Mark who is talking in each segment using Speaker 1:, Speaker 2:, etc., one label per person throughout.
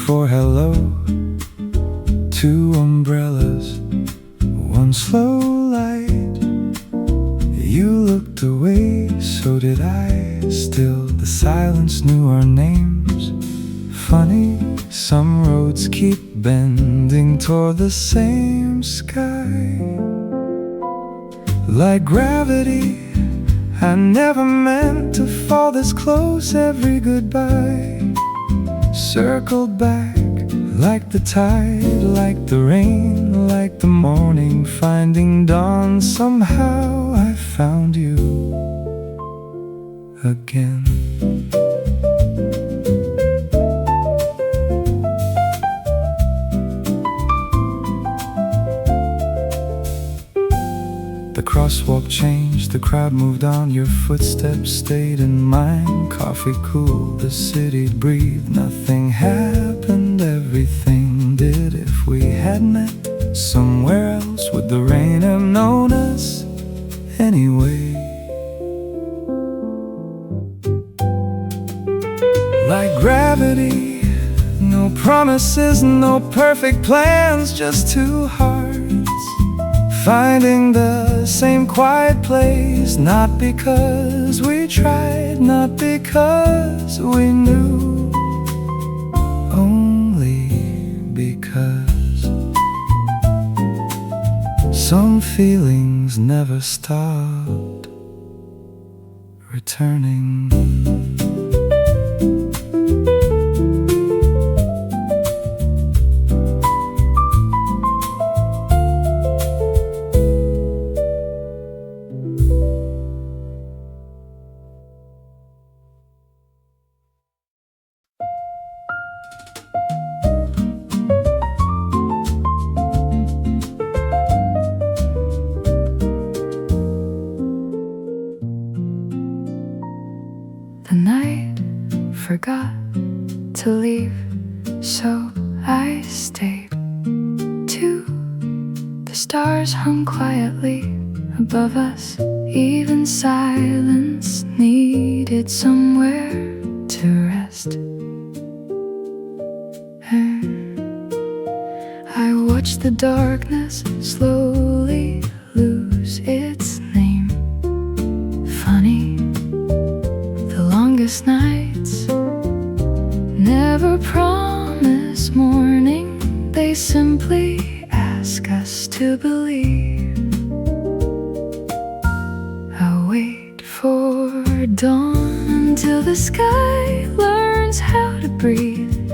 Speaker 1: for hello. Two umbrellas, one slow light. You looked away, so did I. Still the silence knew our names. Funny, some roads keep bending toward the same sky. Like gravity, I never meant to fall this close. Every goodbye circled back, like the tide, like the rain, like the morning finding dawn. Somehow I found you again. The crosswalk changed, the crowd moved on. Your footsteps stayed in mine. Coffee cooled, the city breathed. Nothing happened, everything did. If we had met somewhere else, would the rain have known us anyway? Like gravity, no promises, no perfect plans, just two hearts finding the same quiet place. Not because we tried, not because we knew, only because some feelings never stopped returning.
Speaker 2: The night forgot to leave, so I stayed. Too. The stars hung quietly above us. Even silence needed somewhere to rest. And I watched the darkness slowly lose its name. Funny, the longest nights never promise morning. They simply ask us to believe. I'll wait for dawn until the sky learns how to breathe,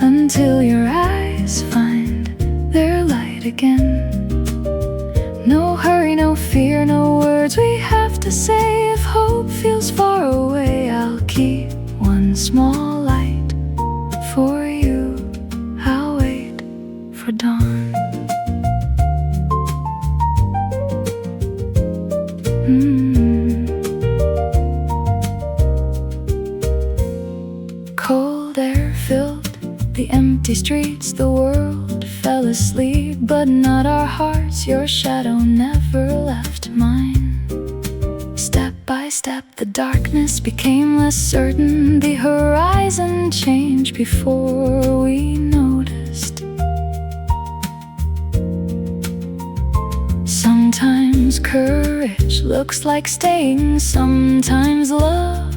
Speaker 2: until your eyes find their light again. No hurry, no fear, no words we have to say. If hope feels far away, I'll keep one small light for you. I'll wait for dawn. Cold air filled the empty streets. The world fell asleep, but not our hearts. Your shadow never left mine. Step by step, the darkness became less certain. The horizon changed before we noticed. Sometimes courage looks like staying. Sometimes love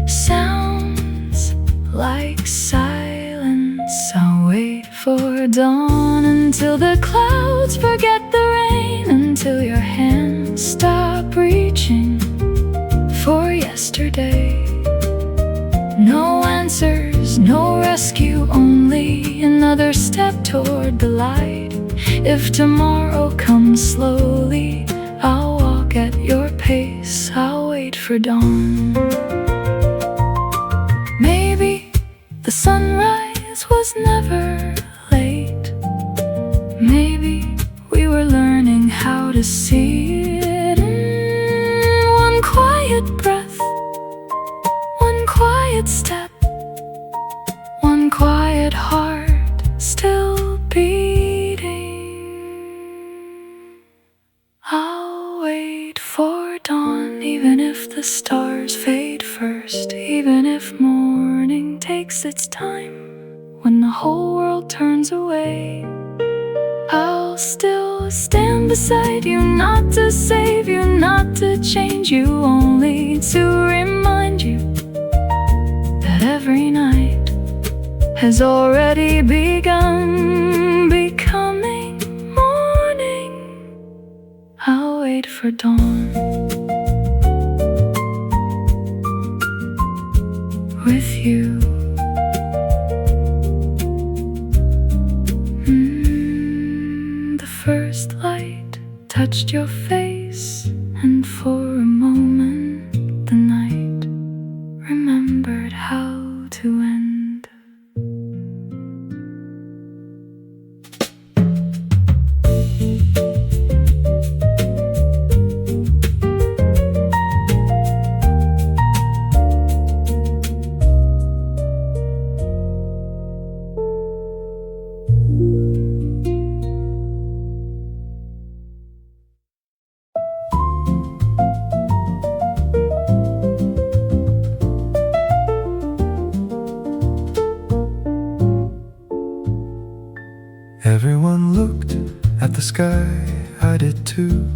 Speaker 2: sounds like silence. I'll wait for dawn until the clouds forget the rain, until your hands stop reaching for yesterday. No answers, no rescue, only another step toward the light. If tomorrow comes slowly, I'll walk at your pace. I'll wait for dawn. Maybe the sunrise was never late. Maybe we were learning how to see it in one quiet breath, one quiet step, one quiet heart still beating. I'll wait for dawn, even if the stars fade first, even if morning takes its time. when the whole world turns away. I'll still stand beside you, not to save you, not to change you, only to remind you that every night has already begun becoming morning. I'll wait for dawn with you. The first light touched your face, and for a moment the night remembered how to end.
Speaker 1: Everyone looked at the sky, I did too,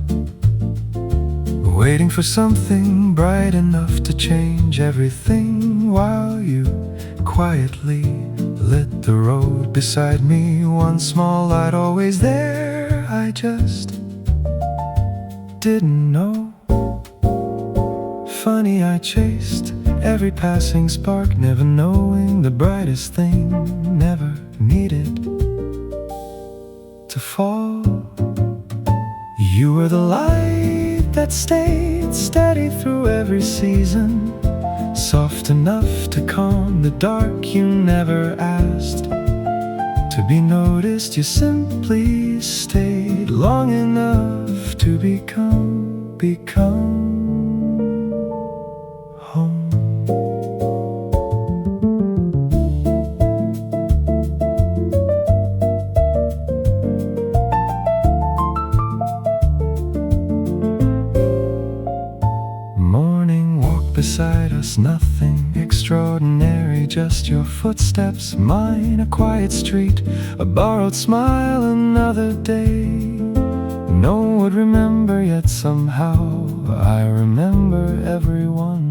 Speaker 1: waiting for something bright enough to change everything, while you quietly lit the road beside me. One small light always there, I just didn't know. Funny, I chased every passing spark, never knowing the brightest thing never needed to fall. You were the light that stayed steady through every season, soft enough to calm the dark. You never asked to be noticed, you simply stayed long enough to become home. Beside us, nothing extraordinary, just your footsteps, mine, a quiet street, a borrowed smile, another day. No one would remember, yet somehow I remember everyone.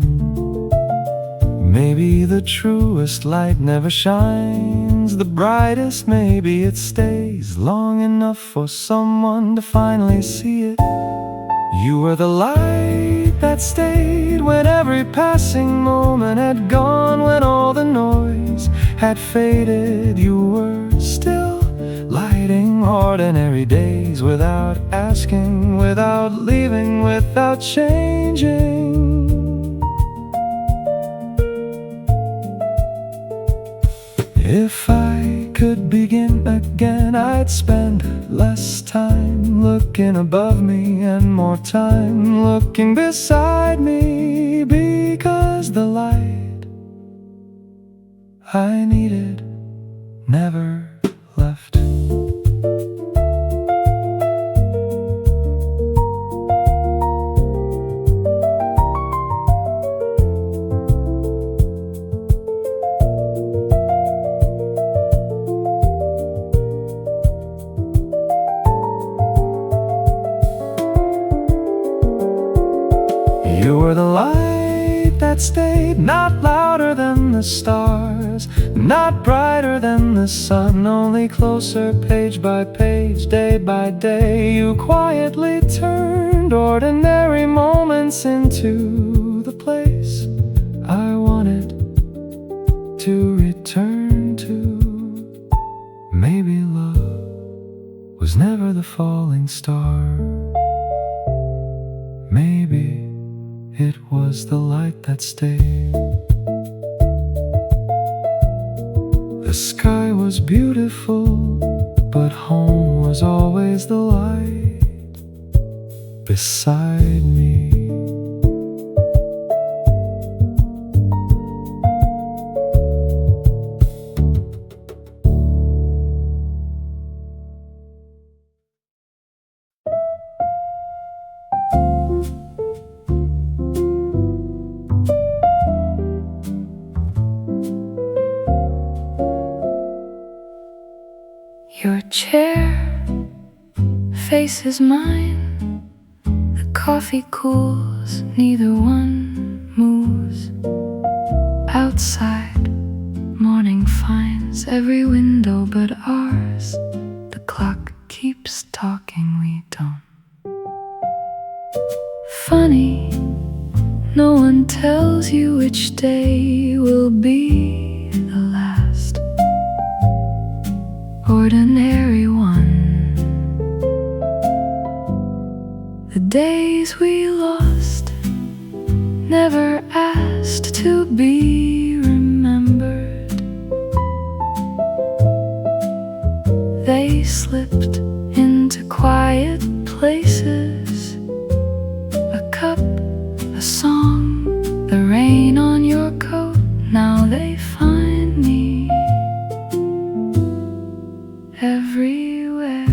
Speaker 1: Maybe the truest light never shines the brightest, maybe it stays long enough for someone to finally see it. You were the light that stayed when every passing moment had gone, when all the noise had faded. You were still lighting ordinary days, without asking, without leaving, without changing. If I could begin again, I'd spend less time looking above me and more time looking beside me, because the light I needed never left. You were the light that stayed, not louder than the stars, not brighter than the sun, only closer page by page, day by day. You quietly turned ordinary moments into the place I wanted to return to. Maybe love was never the falling star. Maybe it was the light that stayed. The sky was beautiful, but home was always the light beside me.
Speaker 2: Your chair faces mine. The coffee cools, neither one moves. Outside, morning finds every window but ours. The clock keeps talking, we don't. Funny, no one tells you which day will be the last ordinary one. The days we lost, never asked to be remembered. They slipped into quiet places. A cup, a song, the rain on your coat. Now they find me everywhere.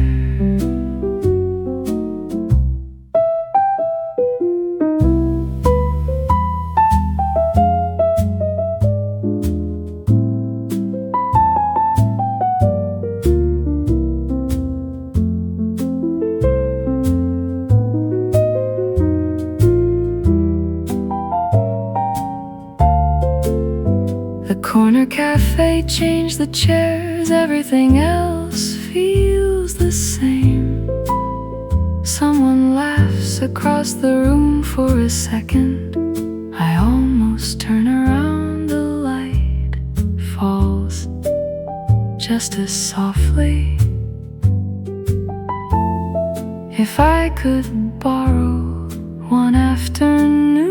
Speaker 2: The corner cafe changed the chairs, everything else feels the same. Someone laughs across the room for a second. I almost turn around, the light falls just as softly. If I could borrow one afternoon,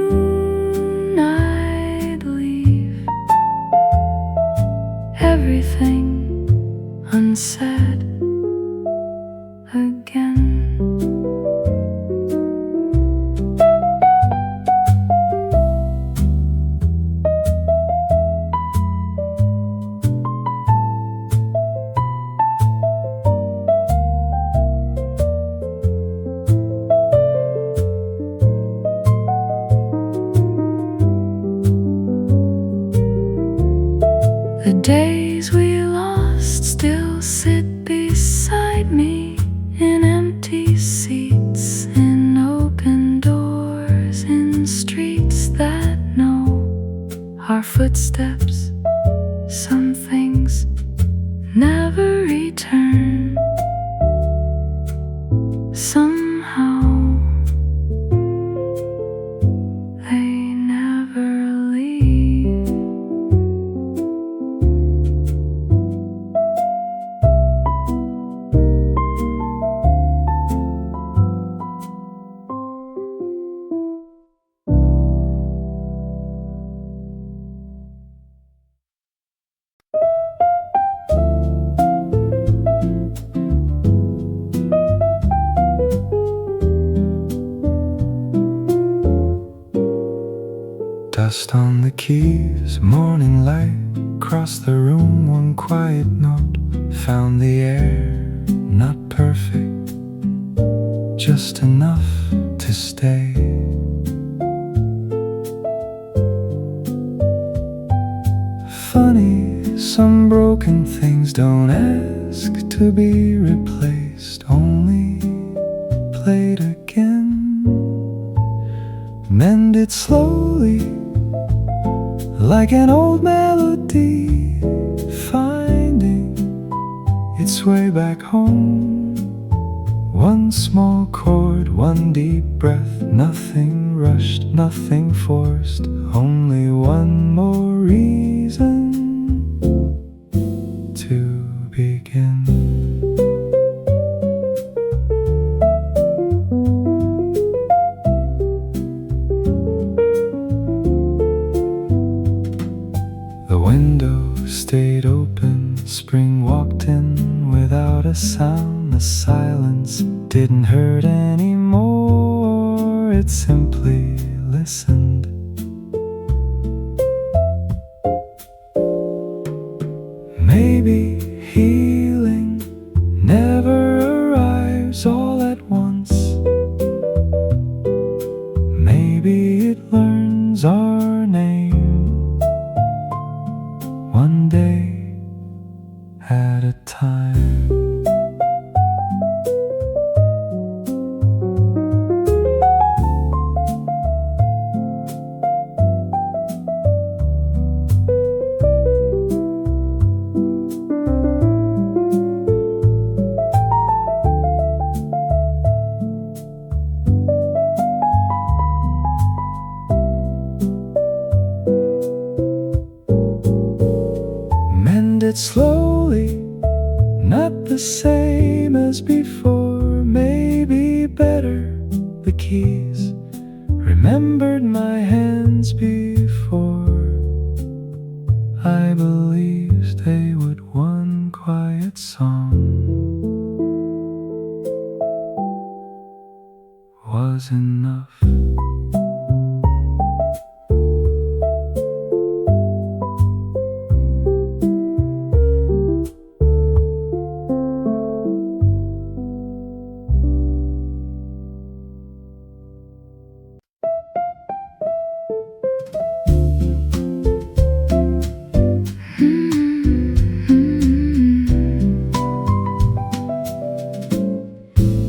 Speaker 2: I'd leave everything unsaid again. The days we lost still sit beside me in empty seats, in open doors, in streets that know our footsteps. Some things never return. Somehow they never leave.
Speaker 1: Dust on the keys, morning light crossed the room, one quiet note found the air not perfect, just enough to stay. Funny, some broken things don't ask to be replaced, only played again. Mended slowly, like an old melody, finding its way back home. One small chord, one deep breath, nothing rushed, nothing forced, only one more reason to begin. The window stayed open, spring walked in without a sound. The silence didn't hurt anymore, it simply listened. Maybe healing never arrives all at once. Maybe it learns our name one day at a time. mended slowly, not the same as before, maybe better. The keys remembered my hands before. I believed they would one quiet song was enough.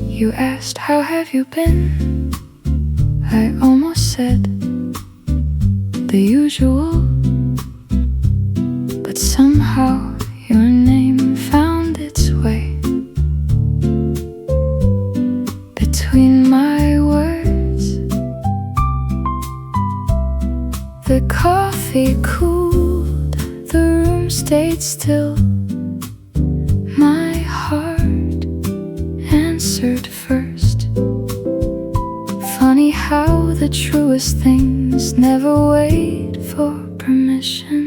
Speaker 2: You asked, how have you been? I almost said the usual, but somehow your name found its way between my words. The coffee cooled, the room stayed still. My heart answered first. Funny how the truest things never wait for permission.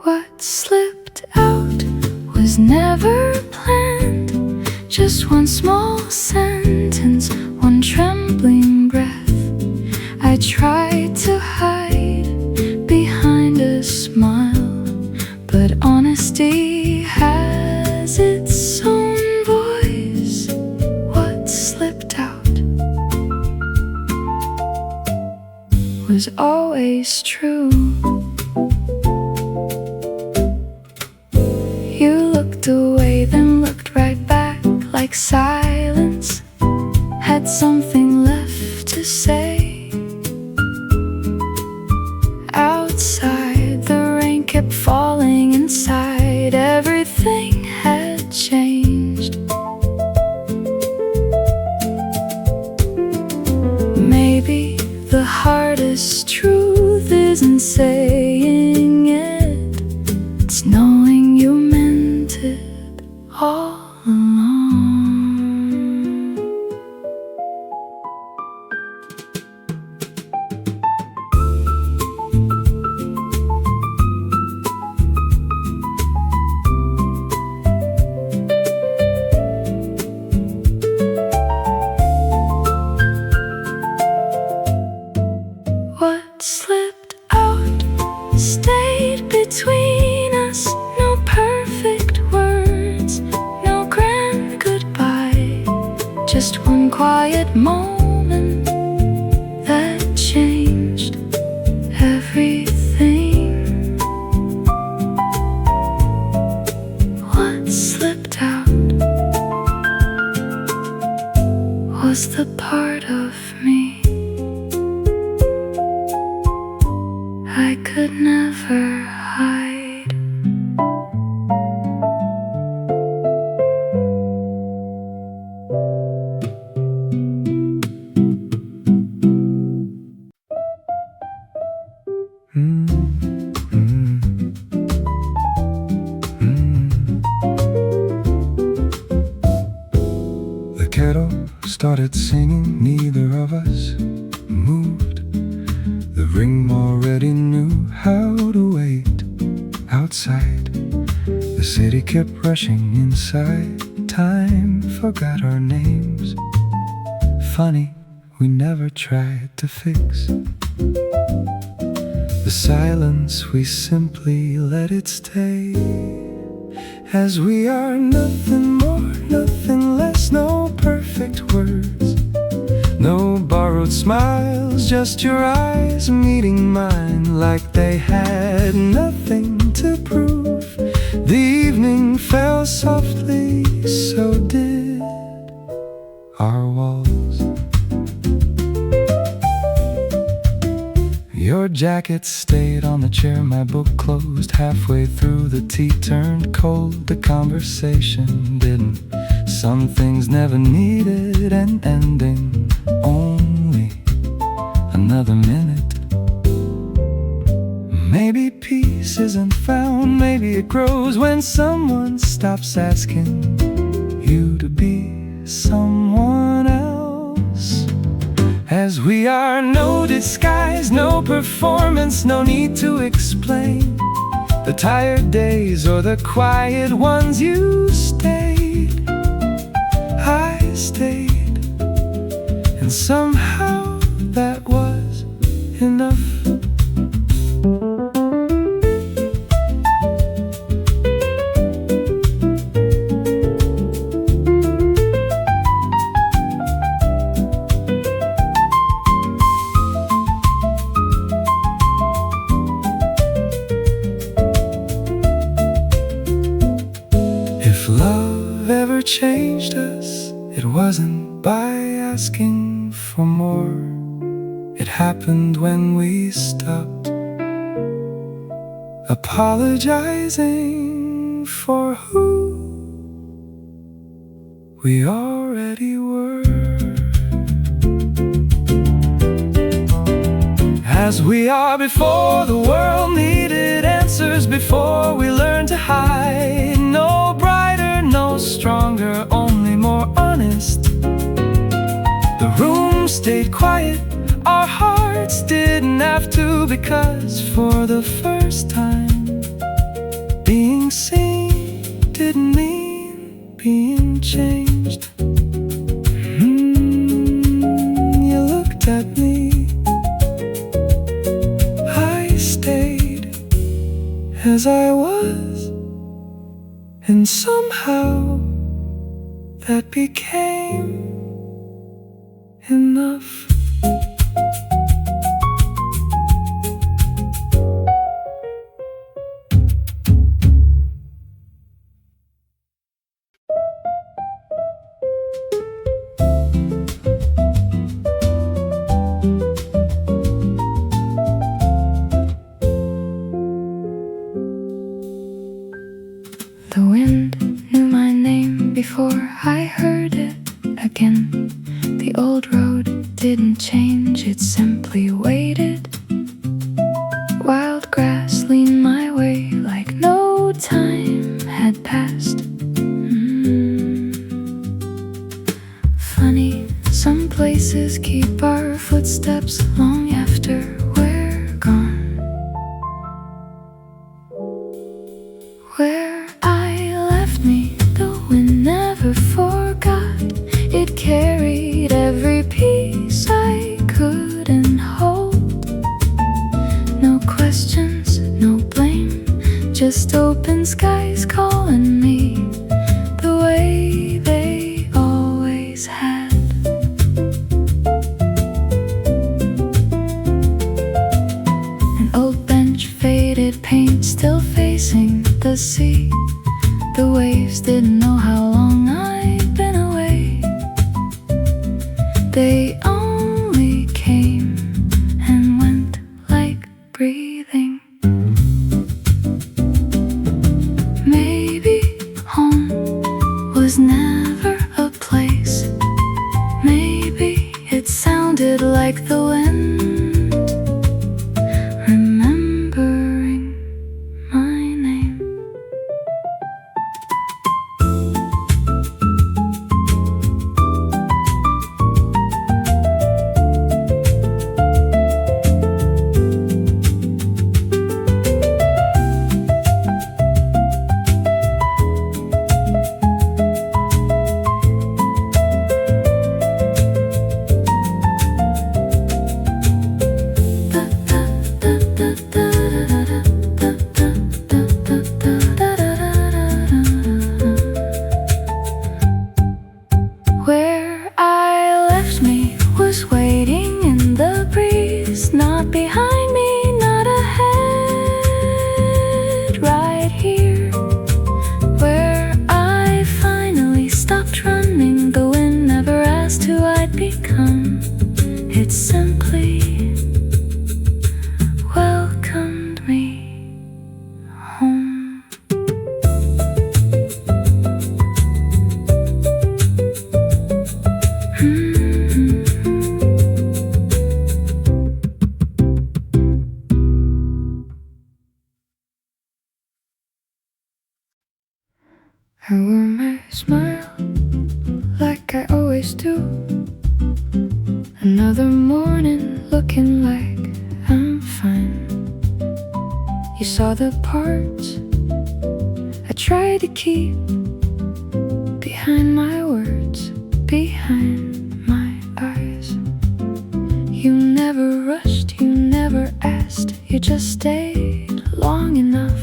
Speaker 2: What slipped out was never planned. Just one small sentence, one trembling breath. I tried to hide behind a smile, but honesty has its own voice. What slipped out was always true. You looked away, then looked right back, like silence had something left to say. Outside, the rain kept falling inside. Everything had changed. Maybe the hardest truth isn't saying it, it's knowing you meant it all along. What slipped out stayed between us. No perfect words, no grand goodbye, just one quiet moment that changed everything. What slipped out was the part of me I could never hide.
Speaker 1: The kettle started singing, neither of us moved. The ring already knew how to wait outside. The city kept rushing inside. Time forgot our names. Funny, we never tried to fix the silence, we simply let it stay. As we are nothing more, nothing less, no perfect words, no borrowed smiles, just your eyes meeting mine like they had nothing to prove. The evening fell softly, so did our walls. Your jacket stayed on the chair, my book closed halfway through. The tea turned cold, the conversation didn't. Some things never needed an ending, only another minute Maybe peace isn't found, maybe it grows when someone stops asking you to be someone else. As we are no disguise, no performance, no need to explain the tired days or the quiet ones. You stayed, I stayed, and somehow that was enough. If love ever changed us, it wasn't by asking for more. It happened when we stopped apologizing for who we already were. As we are before the world needed answers, before we learned to hide. No brighter, no stronger, only more honest. The room stayed quiet, our hearts didn't have to, because for the first time, being seen didn't mean being changed. You looked at me, I stayed as I was, and somehow that became enough.
Speaker 2: The wind knew my name before I heard it again. The old road didn't change, it simply waited. Wild grass leaned my way like no time had passed. Funny, some places keep our footsteps long after we're gone. Where I left me, the wind never forgot. It carried every piece I couldn't hold. No questions, no blame, just open skies calling me the way they always had. An old bench, faded paint, still facing the sea. The waves didn't know how long I'd been away. They only came and went like breathing. Maybe home was never a place. Maybe it sounded like the wind remembering my name. I wore my smile like I always do. Another morning looking like I'm fine. You saw the parts I tried to keep behind my words, behind my eyes. You never rushed, you never asked, you just stayed long enough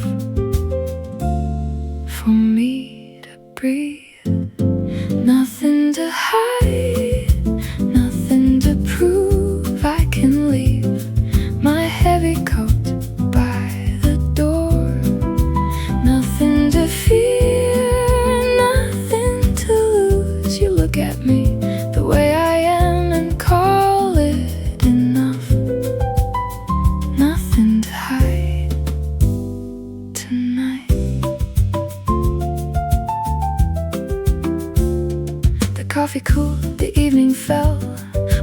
Speaker 2: for me to breathe. Nothing to hide, nothing to prove. I can leave my heavy coat by the door. Nothing to fear, nothing to lose. You look at me the way I am and call it enough. Nothing to hide tonight. The coffee cooled, the evening fell.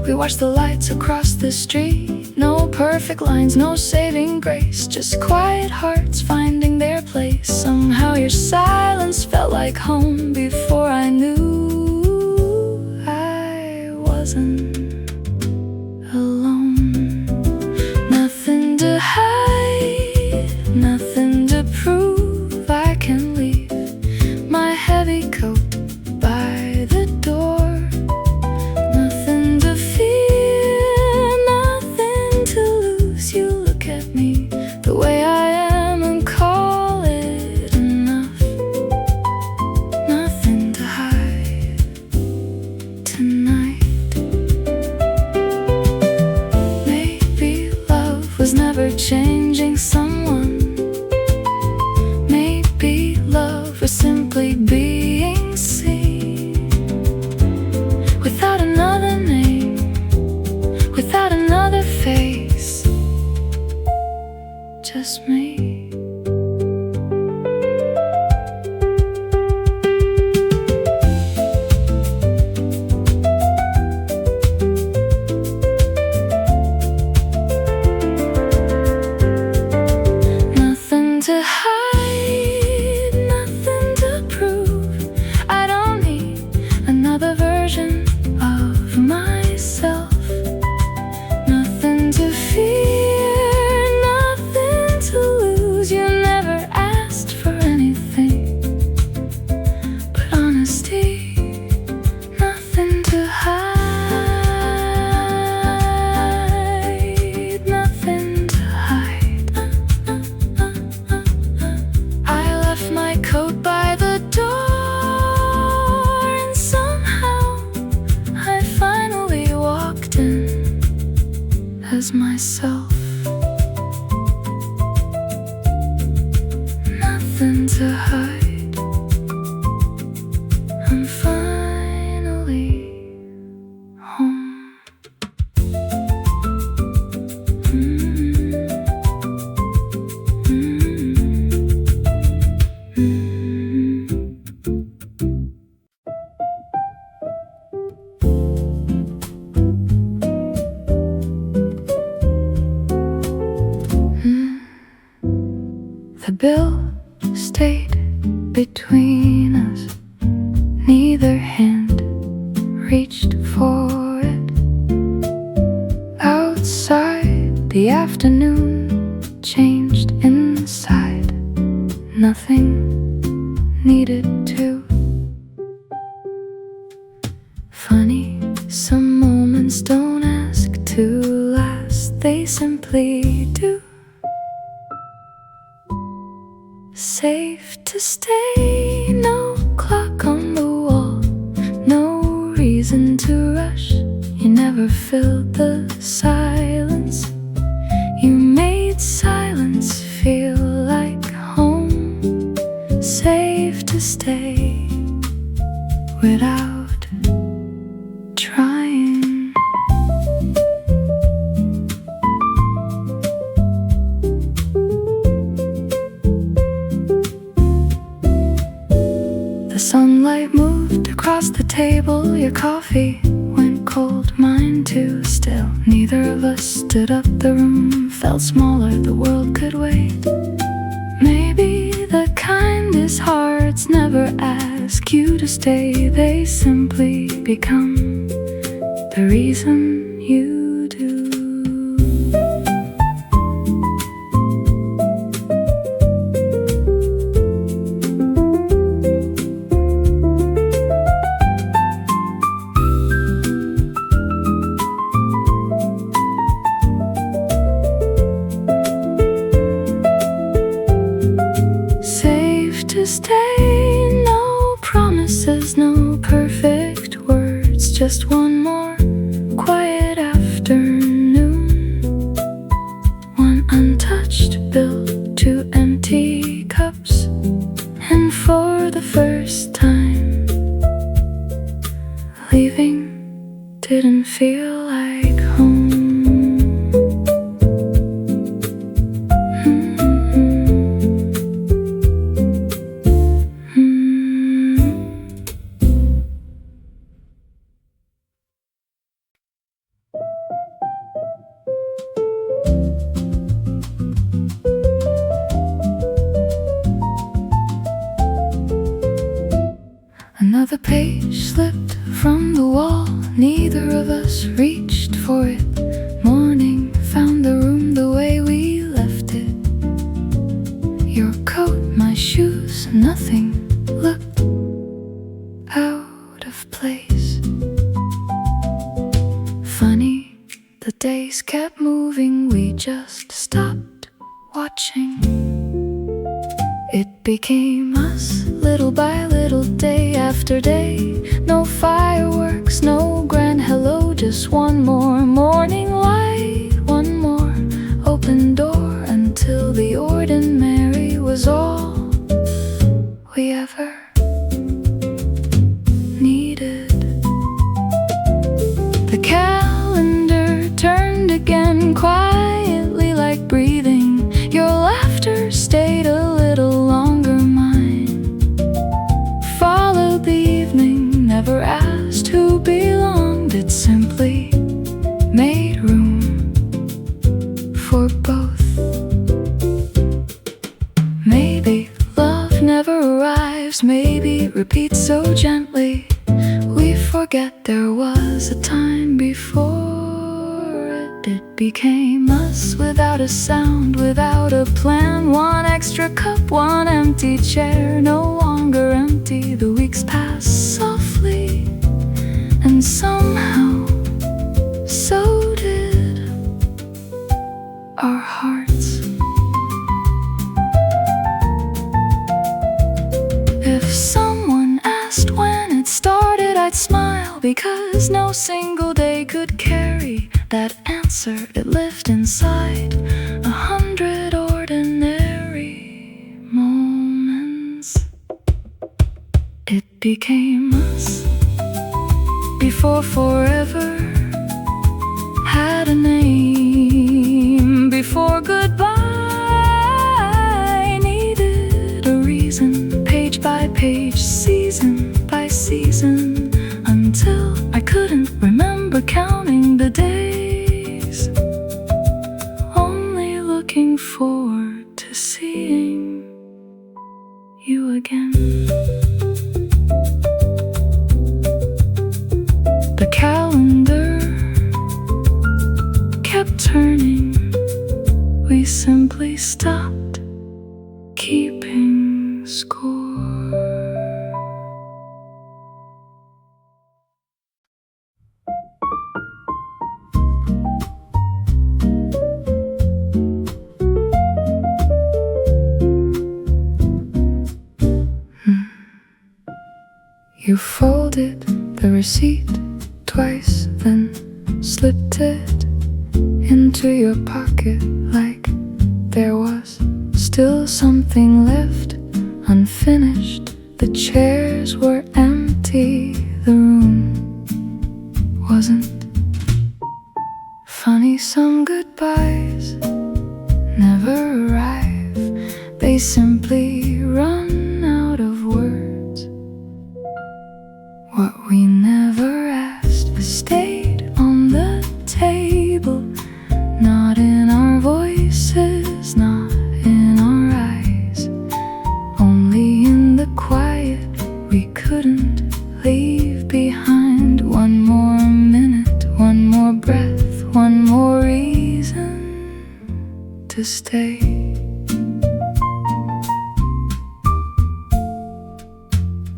Speaker 2: We watched the lights across the street. No perfect lines, no saving grace, just quiet hearts finding their place. Somehow your silence felt like home before I knew I wasn't alone. Nothing to hide, nothing to prove. I can leave my heavy coat by the door. Nothing to fear, nothing to lose. You look at me the way I am and call it enough. Nothing to hide tonight. Maybe love was never changing someone. Maybe love was simply being seen without another name, without another face, just me. Nothing to hide, nothing to prove. I don't need another version of myself. Nothing to fear, nothing to lose. You never asked for anything but honesty. Nothing to hide, nothing to hide. I left my coat by the door, and somehow I finally walked in as myself. Nothing to hide. I'm finally home. The bill stayed between us. Neither hand reached for it. Outside, the afternoon changed inside. Nothing needed to. Funny, some moments don't ask to last, they simply do. Safe to stay, no clock on the wall, no reason to rush. You never filled the silence. You made silence feel like home. Safe to stay without trying. The sunlight moved across the table. Your coffee went cold, mine too. Still, neither of us stood up. The room felt smaller, the world could wait. Maybe the kind is hard words never ask you to stay, they simply become the reason you do. Stay, no promises, no perfect words, just one more quiet afternoon. One untouched bill, two empty cups, and for the first time, leaving didn't feel like home. Another page slipped from the wall, neither of us reached for it. Morning found the room the way we left it. Your coat, my shoes, nothing looked out of place. Funny, the days kept moving, we just stopped watching. It became us, little by little, day after day. No fireworks, no grand hello, just one more morning light, one more open door, until the ordinary was all we ever needed. The calendar turned again, quietly like breathing. Your laughter stayed a little longer, mine followed the evening, never asked who belonged. It simply made room for both. Maybe love never arrives, maybe it repeats so gently. We forget there was a time before it. It became us without a sound, without a plan. One extra cup, one empty chair, no longer empty. The weeks pass softly, and somehow so did our hearts. If someone asked when it started, I'd smile, because no single day could carry that answer. It lived inside 100 ordinary moments. It became us before forever had a name, before goodbye needed a reason. Page by page, season by season, until I couldn't remember counting the days, only looking forward to seeing you again. The calendar kept turning, we simply stopped keeping score. You folded the receipt twice, then slipped it into your pocket like there was still something left unfinished. The chairs were empty, the room wasn't. Funny, some goodbyes never arrive, they simply run out of words. What we never asked stayed on the table, not in our voices, not in our eyes, only in the quiet stay.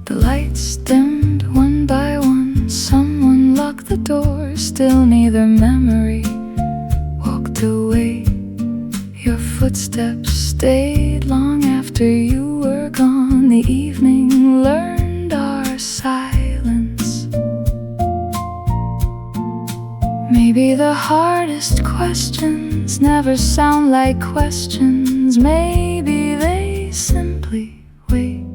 Speaker 2: The lights dimmed one by one. Someone locked the door. Still neither memory walked away. Your footsteps stayed long after you were gone. The evening learned our silence. Maybe the hardest questions never sound like questions. Maybe they simply wait.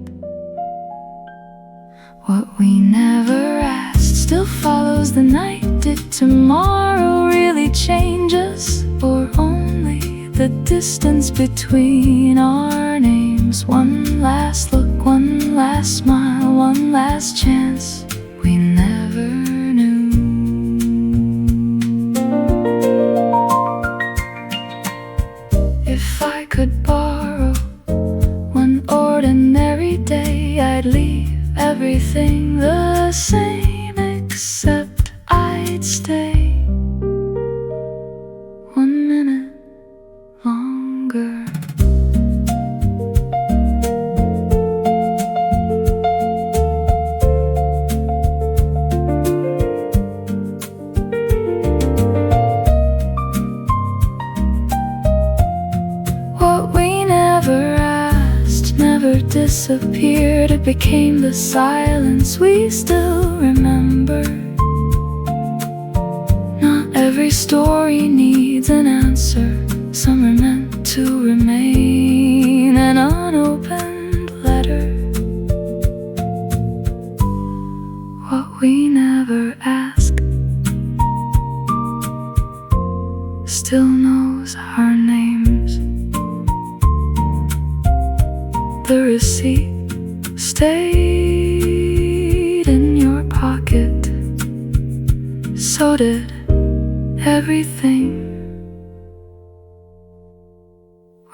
Speaker 2: What we never asked still follows the night. Did tomorrow really change us, or only the distance between our names? One last look, one last smile, one last chance. We never knew. If I could borrow one ordinary day, I'd leave everything the same, except I'd stay 1 minute longer. What we never asked never disappeared. It became the silence we still remember. Not every story needs an answer. Some are meant to remain an unopened letter. What we never asked still knows our names. The receipt stayed in your pocket. So did everything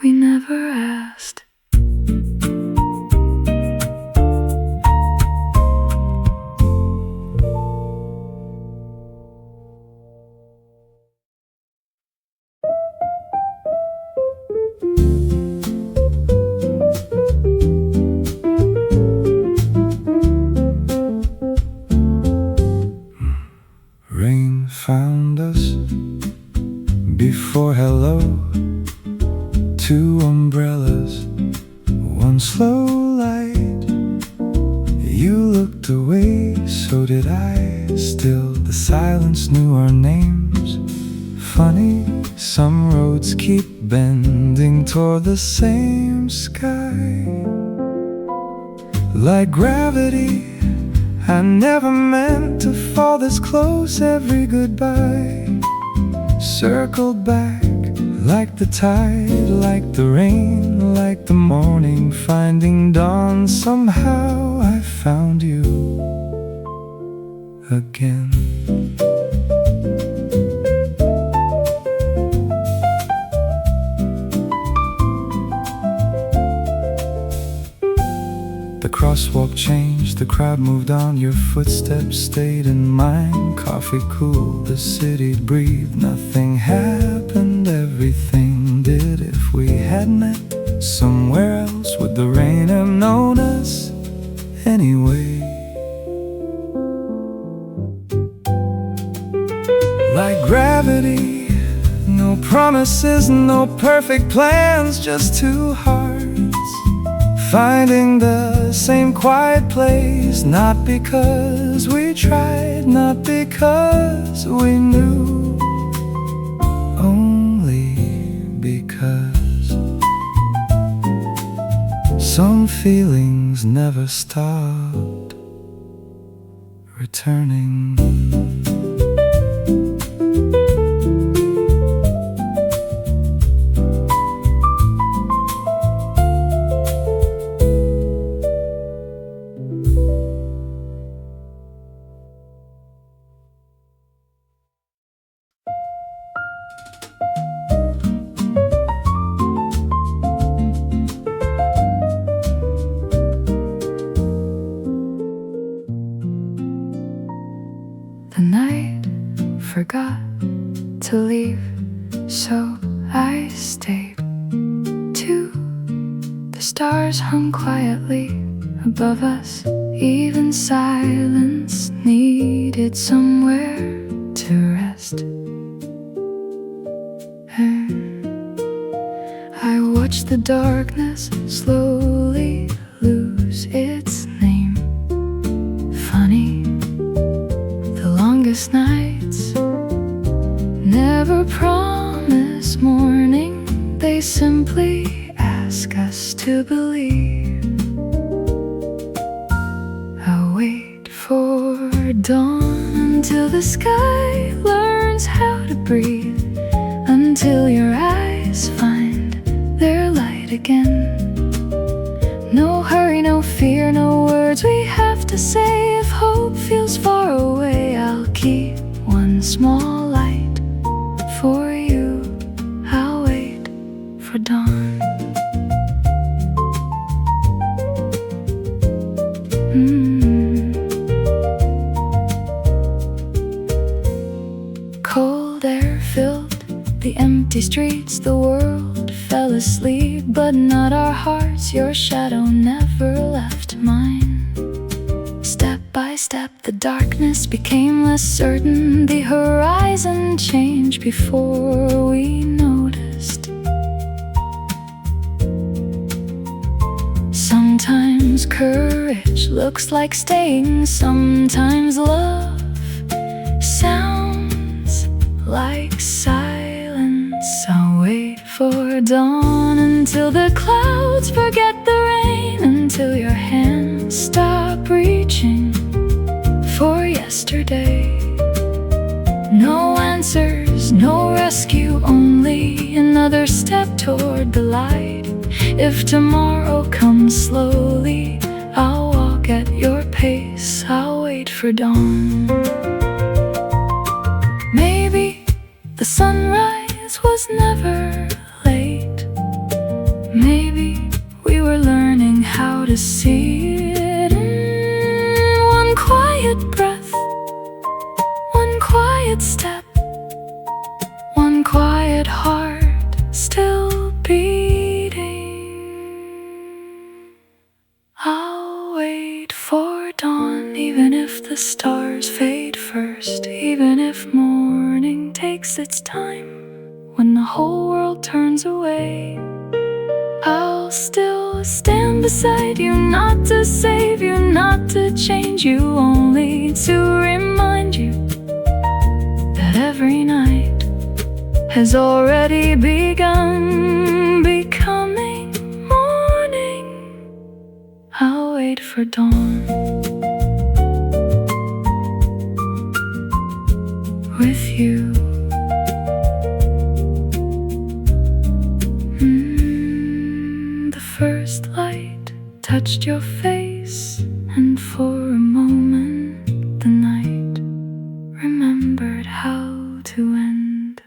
Speaker 2: we never asked.
Speaker 1: Rain found us before hello. 2 umbrellas, 1 slow light. You looked away, so did I. Still the silence knew our names. Funny, some roads keep bending toward the same sky. Like gravity, I never meant to fall this close. Every goodbye circled back, like the tide, like the rain, like the morning finding dawn. Somehow I found you again. The crosswalk changed, the crowd moved on. Your footsteps stayed in mine. Coffee cooled, the city breathed. Nothing happened, everything did. If we had met somewhere else, would the rain have known us anyway? Like gravity, no promises, no perfect plans, just 2 hearts finding the same quiet place. Not because we tried, not because we knew, only because some feelings never stopped returning.
Speaker 2: The night forgot to leave, so I stayed. Stars hung quietly above us. Even silence needed somewhere to rest. And I watched the darkness slowly lose its name. Funny, the longest nights never promise morning. They simply ask us to believe. I'll wait for dawn until the sky learns how to breathe, until your eyes find their light again. No hurry, no fear, no words we have to say. If hope feels far away, I'll keep one small light for you. I'll wait for dawn. Cold air filled the empty streets. The world fell asleep, but not our hearts. Your shadow never left mine. Step by step the darkness became less certain. The horizon changed before we noticed. Sometimes courage looks like staying. Sometimes love sounds like silence. I'll wait for dawn until the clouds forget the rain, until your hands stop reaching for yesterday. No answers, no rescue, only another step toward the light. If tomorrow comes slowly, I'll walk at your pace. I'll wait for dawn. Maybe the sunrise was never late. Maybe we were learning how to see it in one quiet breath, one quiet step, one quiet heart still beating. I'll wait for dawn, even if the stars fade first, even if morning takes its time. When the whole world turns away, I'll still stand beside you, not to save you, not to change you, only to remind you that every night has already begun becoming morning. I'll wait for dawn with you. The first light touched your face, and for a moment the night remembered how to end.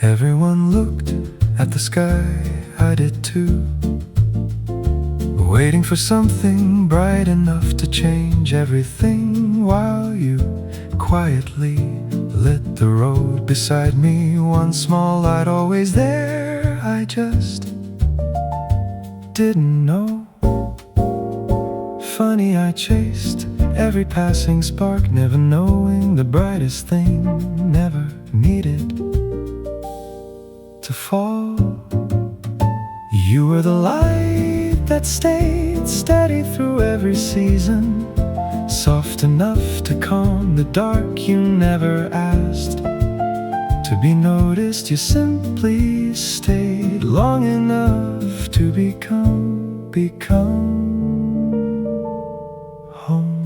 Speaker 1: Everyone looked at the sky, I did too, waiting for something bright enough to change everything, while you quietly lit the road beside me. One small light always there, I just didn't know. Funny, I chased every passing spark, never knowing the brightest thing never needed to fall. You were the light that stayed steady through every season, soft enough to calm the dark. You never asked to be noticed, you simply stayed long enough to become home.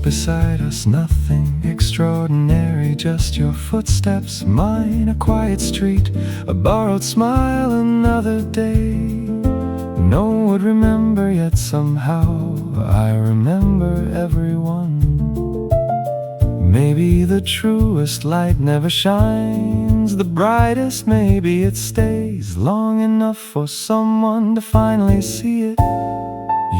Speaker 1: beside us, nothing extraordinary, just your footsteps, mine, a quiet street, a borrowed smile, another day. No one would remember, yet somehow I remember everyone. Maybe the truest light never shines the brightest, maybe it stays long enough for someone to finally see it.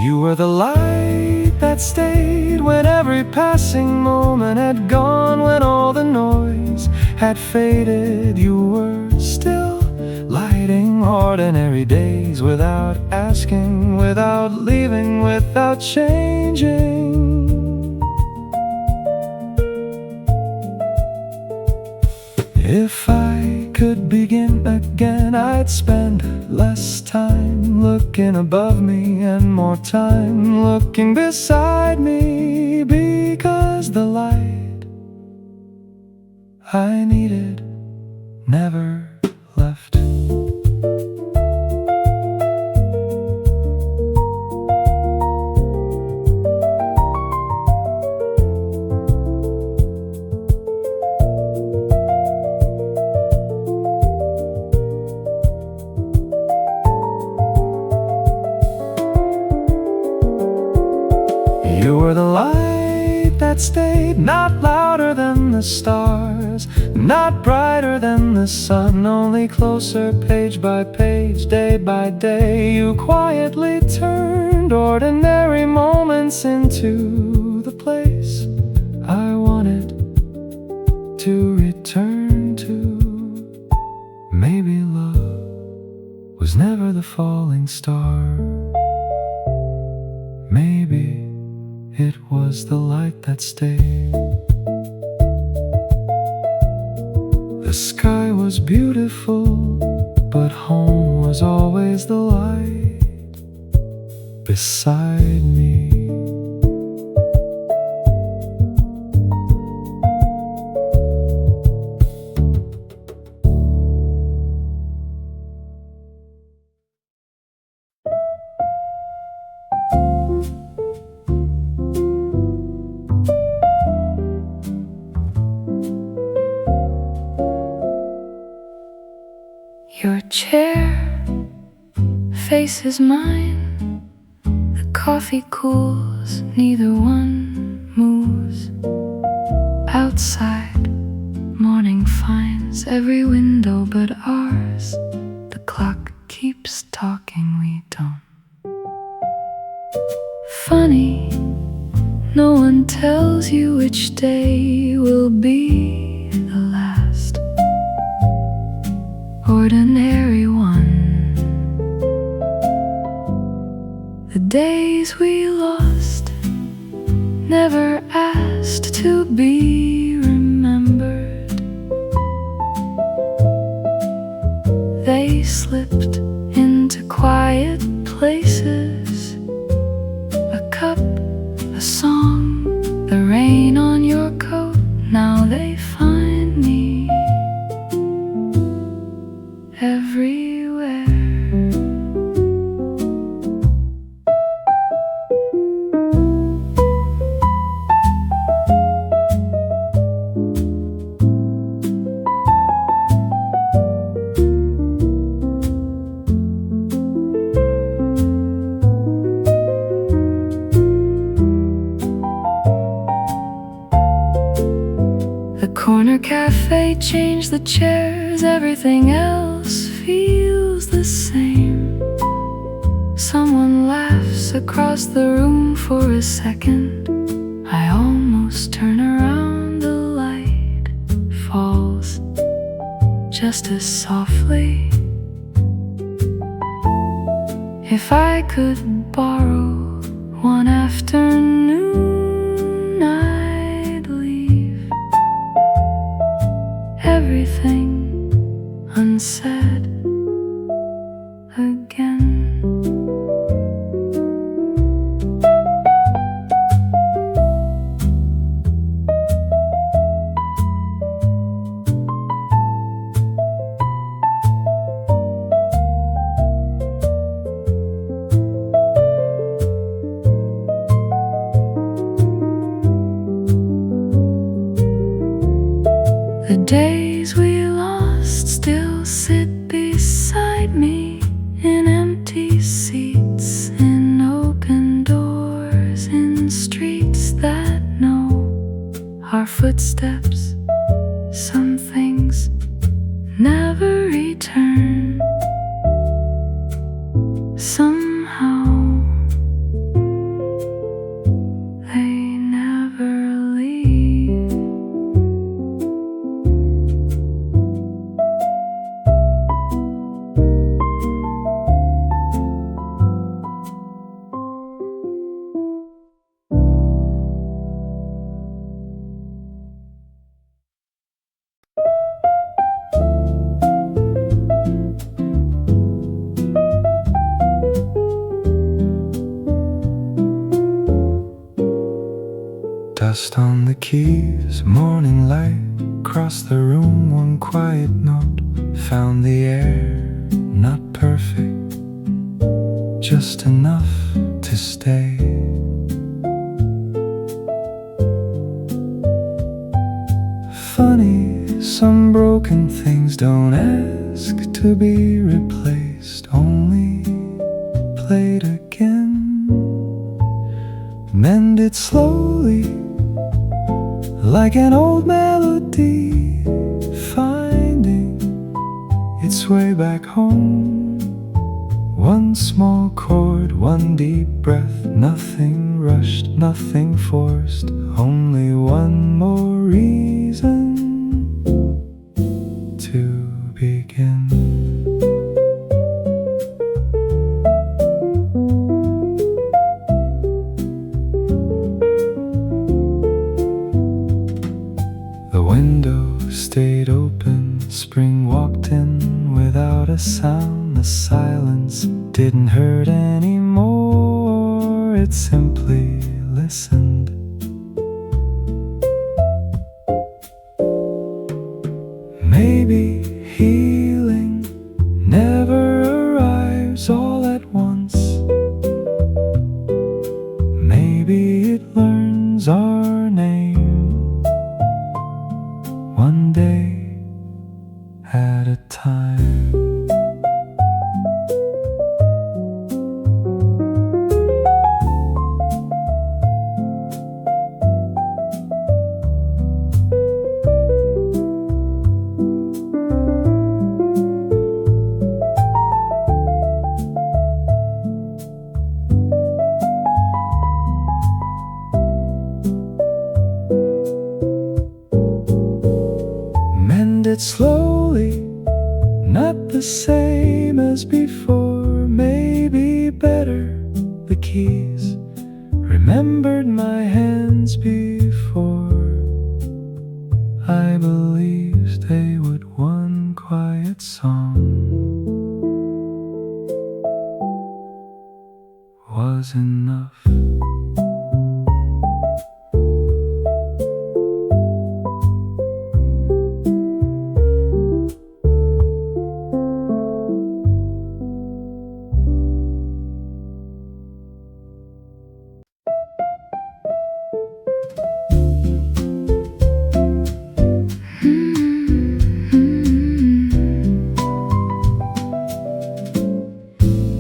Speaker 1: You were the light that stayed when every passing moment had gone, when all the noise had faded. You were still lighting ordinary days without asking, without leaving, without changing. If I could begin again, I'd spend less time looking above me and more time looking beside me, because the light I needed never left. You were the light that stayed, not louder than the stars, not brighter than the sun, only closer page by page, day by day. You quietly turned ordinary moments into the place I wanted to return to. Maybe love was never the falling star. Maybe it was the light that stayed. The sky was beautiful, but home was always the light beside me.
Speaker 2: Your chair faces mine. The coffee cools, neither one moves. Outside, morning finds every window but ours. The clock keeps talking, we don't. Funny, no one tells you which day will be the last ordinary one. The days we lost, never asked to be remembered. They slipped into quiet places. A cup, a song, the rain on your coat. Now they find me everywhere. The corner cafe changed the chairs, everything else feels the same. Someone laughs across the room for a second. I almost turn around, the light falls just as softly. If I could borrow one afternoon, I'd leave everything unsaid again. Days we lost still sit beside me in empty seats, in open doors, in streets that know our footsteps. Some things never return. Somehow they never leave.
Speaker 1: Dust on the keys, morning light crossed the room, one quiet note found the air not perfect, just enough to stay. Funny, some broken things don't ask to be replaced, only played again. Mended slowly, like an old melody, finding its way back home. One small chord, one deep breath, nothing rushed, nothing forced, only one more reason to begin. The window stayed open, spring walked in without a sound. The silence didn't hurt anymore, it simply listened. Maybe healing never arrives all at once. Maybe it learns our name one day at a time. Mended slowly, not the same as before, maybe better. The keys remembered my hands before. I believed they would one quiet song was enough.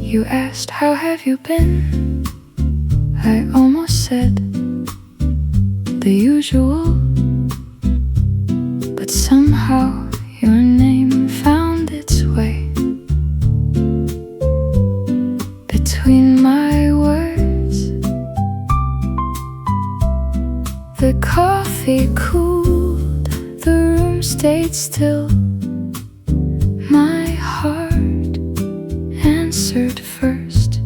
Speaker 2: You asked, how have you been? I almost said the usual, but somehow your name found its way between my words. The coffee cooled, the room stayed still. My heart answered first.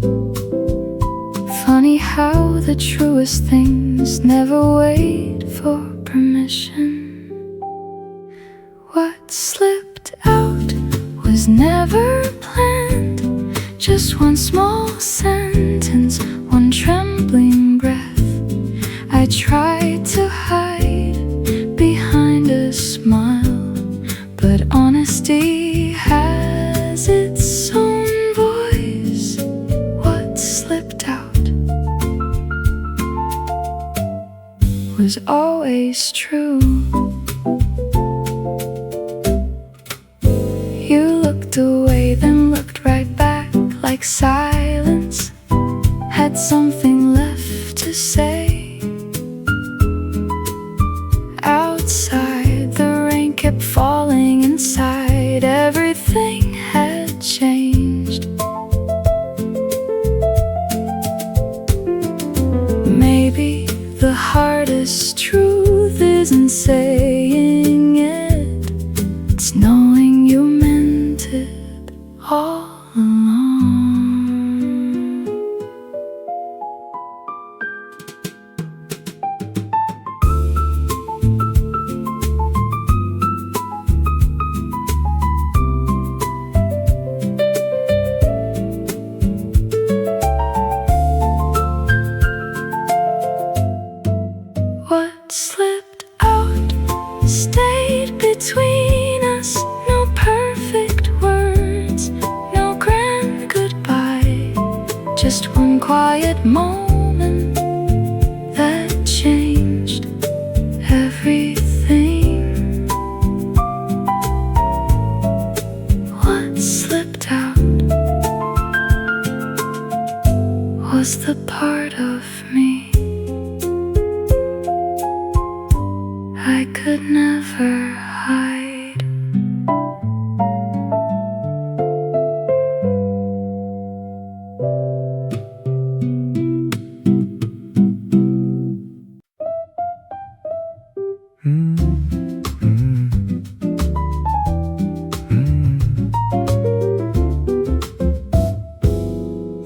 Speaker 2: Funny how the truest things never wait for permission. What slipped out was never planned, just one small sentence, one trembling breath. I tried to hide behind a smile, but honesty has its own voice. What slipped out was always true. like silence had something left to say. Outside, the rain kept falling inside. Everything had changed. Maybe the hardest truth isn't saying it, it's knowing you meant it all along. What slipped out stayed between us. No perfect words, no grand goodbye, just one quiet moment that changed everything. What slipped out was the part of me I could never hide.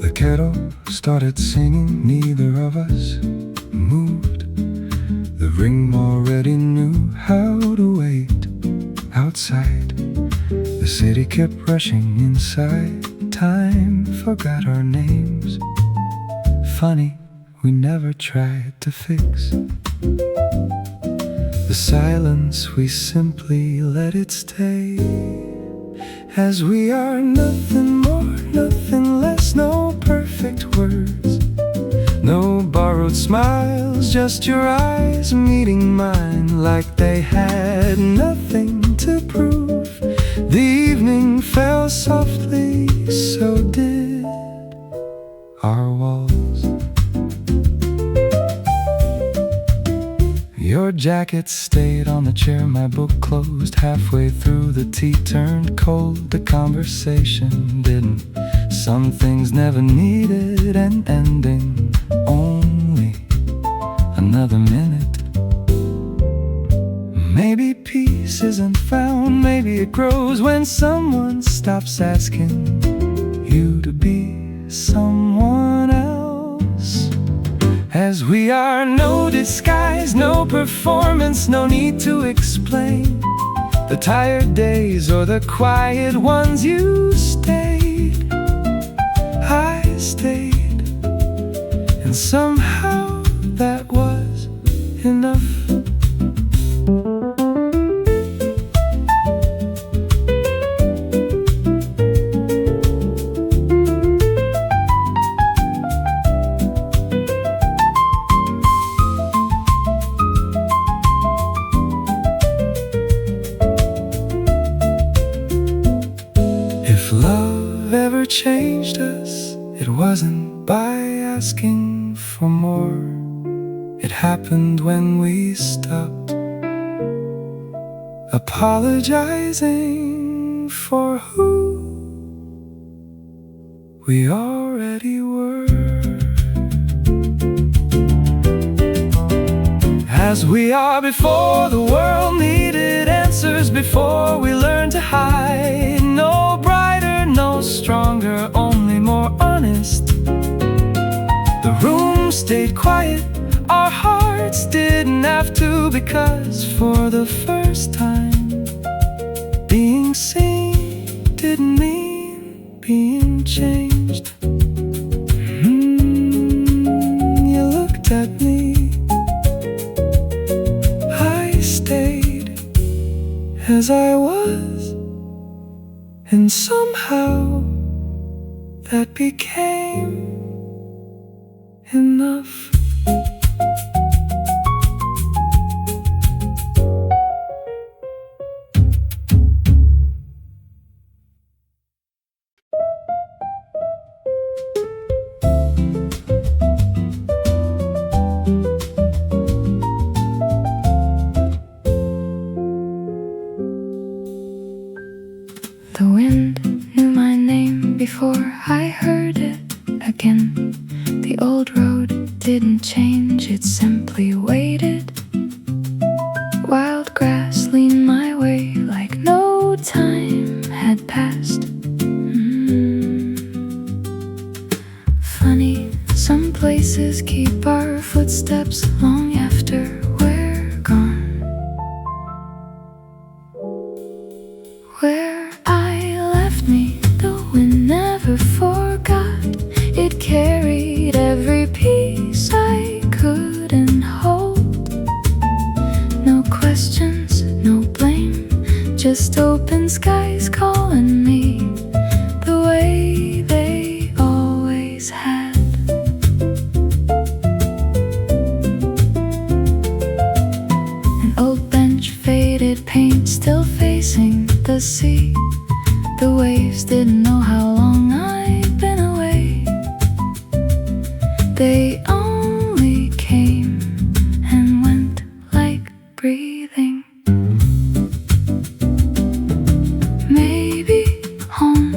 Speaker 1: The kettle started singing, neither of us moved. The ring already knew how to wait outside. The city kept rushing inside. Time forgot our names. Funny, we never tried to fix the silence, we simply let it stay. As we are nothing more, nothing less, no perfect words, no borrowed smiles, just your eyes meeting mine like they had nothing to prove. The evening fell softly, so did our walls. Your jacket stayed on the chair, my book closed halfway through. The tea turned cold, the conversation didn't. Some things never needed an ending, only another minute. Maybe peace isn't found, maybe it grows when someone stops asking you to be someone else. As we are no disguise, no performance, no need to explain the tired days or the quiet ones. You stayed, I stayed, and somehow that was enough. If love ever changed us, it wasn't by asking for more. It happened when we stopped apologizing for who we already were. As we are before the world needed answers, before we learned to hide. No brighter, no stronger, only more honest. The room stayed quiet, our hearts didn't have to, because for the first time, being seen didn't mean being changed. You looked at me, I stayed as I was, and somehow that became enough.
Speaker 2: before I heard it again. The old road didn't change, it simply waited. Wild grass leaned my way like no time had passed. Funny, some places keep our footsteps long after we're gone. Where I left me, the wind never forgot. It carried every piece I couldn't hold. No questions, no blame, just open skies calling me the way they always had. An old bench, faded paint, still facing the sea. The waves didn't know how long I'd been away. They only came and went like breathing. Maybe home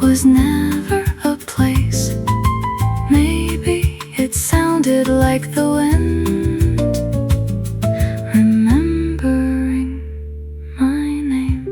Speaker 2: was never a place. Maybe it sounded like the wind remembering my name.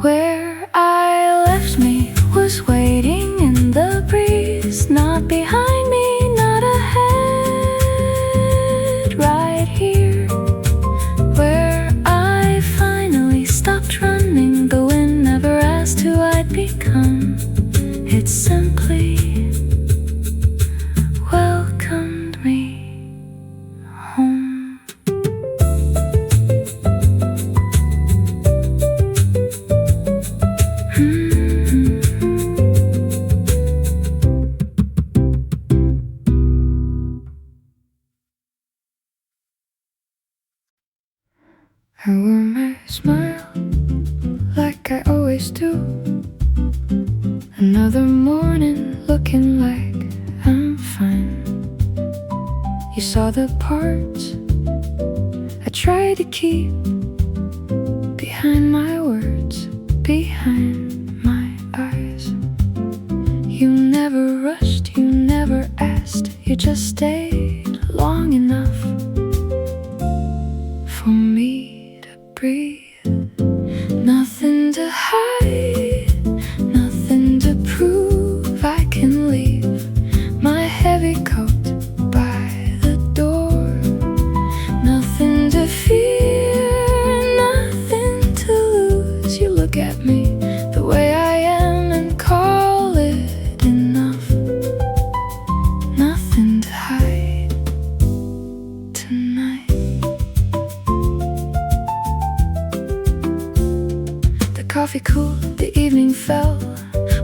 Speaker 2: Where I left me was waiting in the breeze, not behind me, not ahead, right here. Where I finally stopped running, the wind never asked who I'd become. It simply welcomed me home. I wear my smile like I always do. Another morning looking like I'm fine. You saw the parts I tried to keep behind my words, behind my eyes. You never rushed, you never asked, you just stayed long enough for me to breathe. Nothing to hide, nothing to prove. I can leave my heavy coat by the door. Nothing to fear, nothing to lose. You look at me the way I am and call it enough. Nothing to hide tonight. The coffee cooled, the evening fell.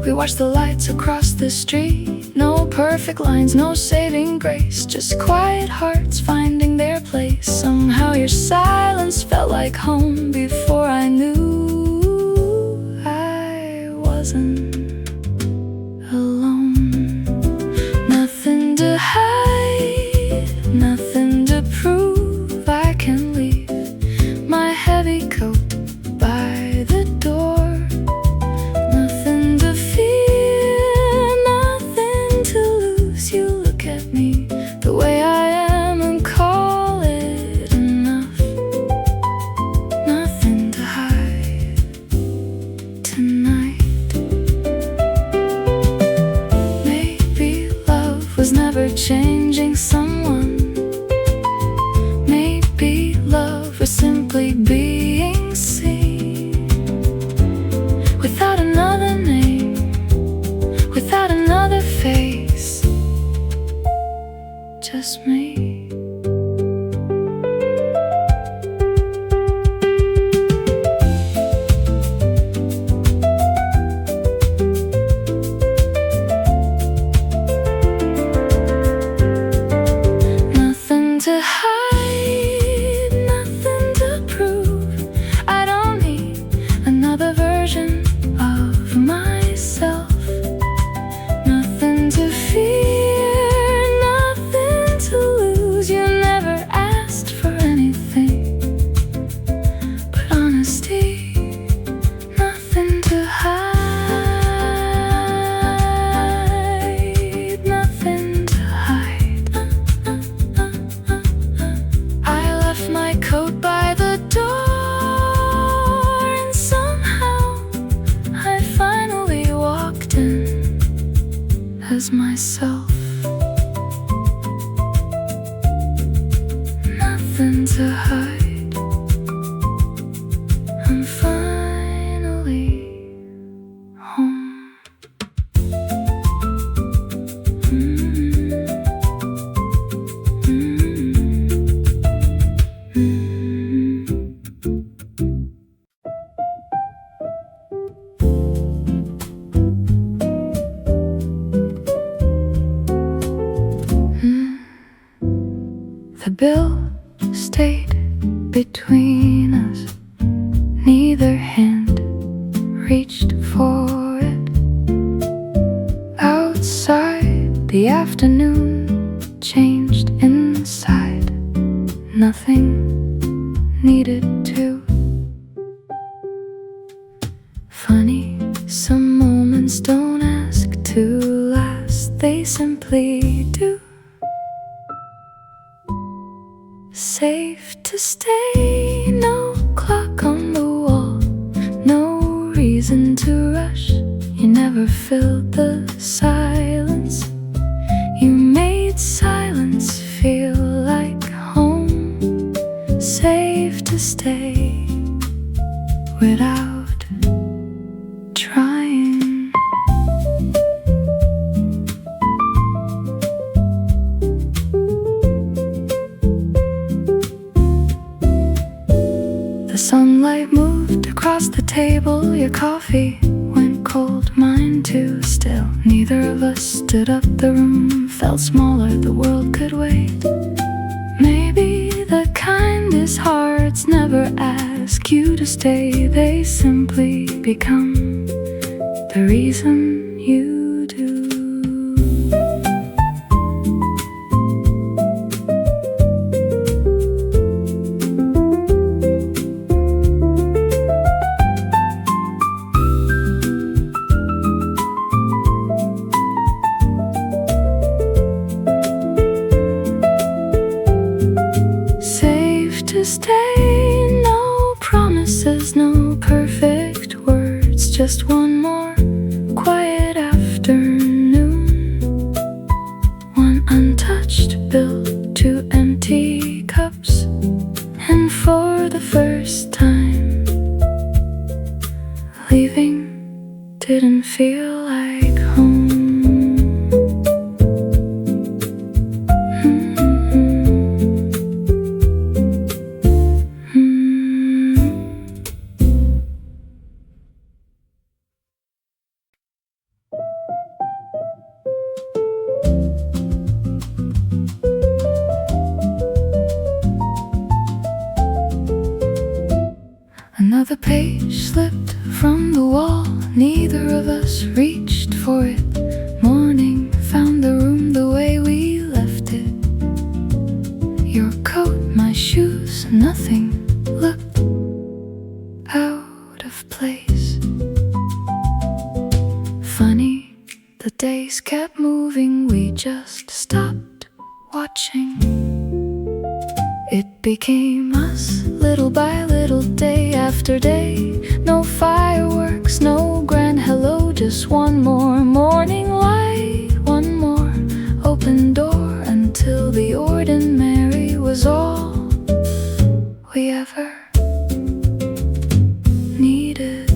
Speaker 2: We watched the lights across the street. No perfect lines, no saving grace, just quiet hearts finding their place. Somehow your silence felt like home before I knew I wasn't alone. Nothing to hide, nothing to prove. I can leave my heavy coat by the door. Nothing to fear, nothing to lose. You look at me the way I am and call it enough. Nothing to hide tonight. Maybe love was never changing someone. Maybe love was simply being seen without another name, without another face, just me. as myself. Nothing to hide. I'm finally home. The bill stayed between us. Neither hand reached for it. Outside, the afternoon changed inside. Nothing needed to. Funny, some moments don't ask to last, they simply do. Safe to stay, no clock on the wall, no reason to rush. You never filled the silence. You made silence feel like home. Safe to stay without trying. The sunlight moved across the table. Your coffee went cold, mine too. Still, neither of us stood up. The room felt smaller, the world could wait. Maybe the kindest hearts never ask you to stay. They simply become the reason you do. Stay, no promises, no perfect words. Just one more quiet afternoon. One untouched bill, two empty cups. And for the first time, leaving didn't feel like home. Another page slipped from the wall. Neither of us reached for it. Morning found the room the way we left it. Your coat, my shoes, nothing looked out of place. Funny, the days kept moving. We just stopped watching. It became us, little by little, day after day. No fireworks, no grand hello, just one more morning light, one more open door, until the ordinary was all we ever needed.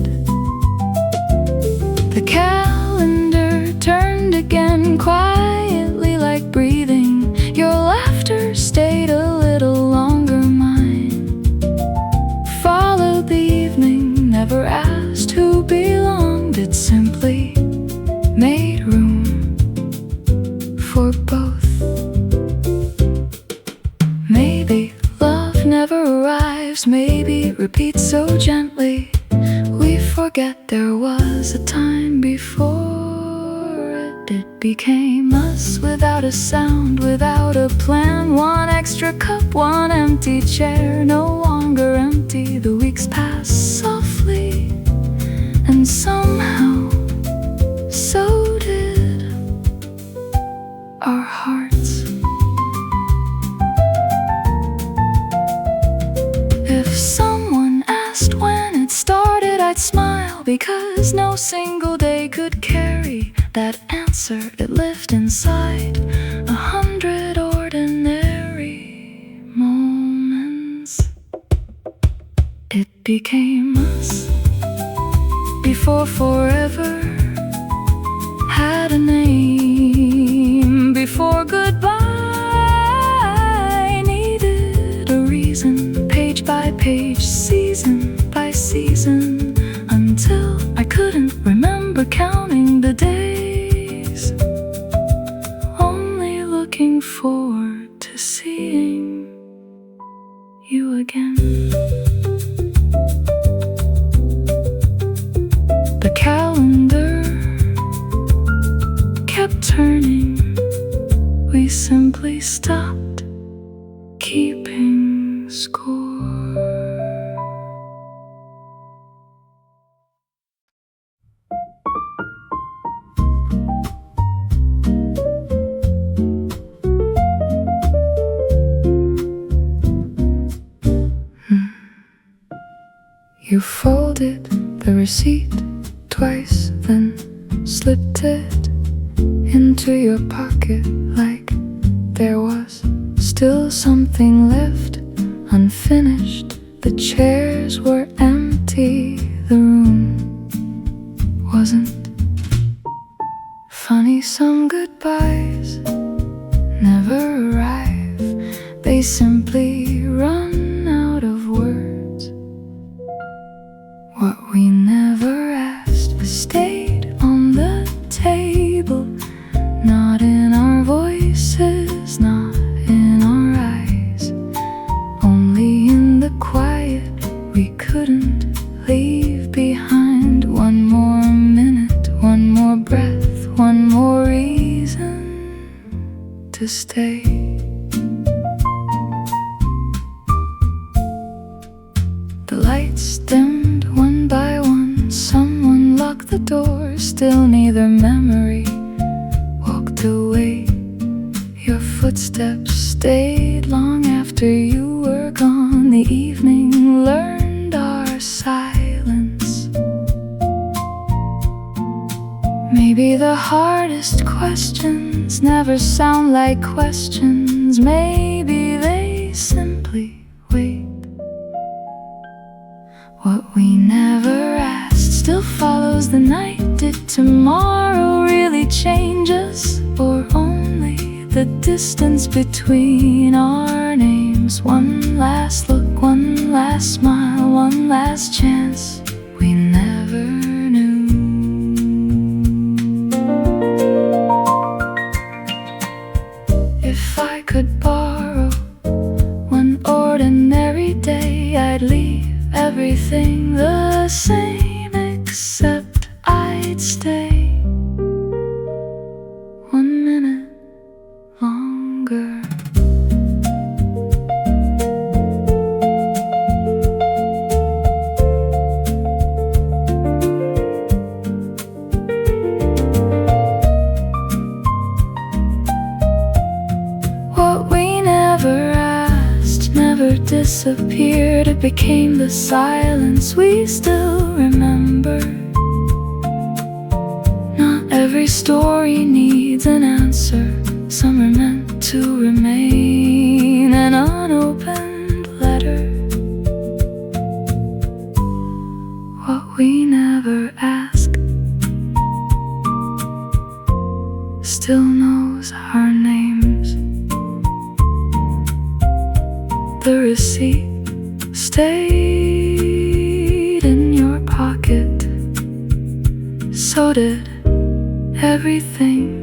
Speaker 2: The calendar turned again, quietly like breathing. Your laughter stayed a little longer, mine followed the evening, never asked who belonged. It simply made room for both. Maybe love never arrives, maybe it repeats so gently. We forget there was a time before it. It became us without a sound, without a plan. One extra cup, one empty chair, no longer empty. The weeks pass softly, and somehow so did our hearts. If someone asked when it started, I'd smile, because no single day could carry that answer. answer. It lived inside 100 ordinary moments. It became us before forever had a name, before goodbye needed a reason. Page by page, season by season, until I couldn't remember counting the days, only looking forward to seeing you again. The calendar kept turning. We simply stopped keeping score. You folded the receipt twice, then slipped it into your pocket like there was still something left unfinished. The chairs were empty, the room wasn't. Funny, some goodbyes never arrive. They simply run out of words. What we never asked stayed on the table, not in our voices, not in our eyes, only in the quiet we couldn't leave behind. One more minute, one more breath, one more reason to stay. The lights dimmed one by one. Someone locked the door. Still neither memory walked away. Your footsteps stayed long after you were gone. The evening learned our silence. Maybe the hardest questions never sound like questions. Maybe they simply wait. What we never asked still follows the night. Did tomorrow really change us, or only the distance between our names? One last look, one last smile, one last chance we never knew. If I could borrow one ordinary day, I'd leave everything the same, except I'd stay 1 minute longer. What we never asked never disappeared. It became the silence we still remember. Not every story needs an answer. Some are meant to remain an unopened letter. What we never asked still knows our names. The receipt stayed in your pocket. So did everything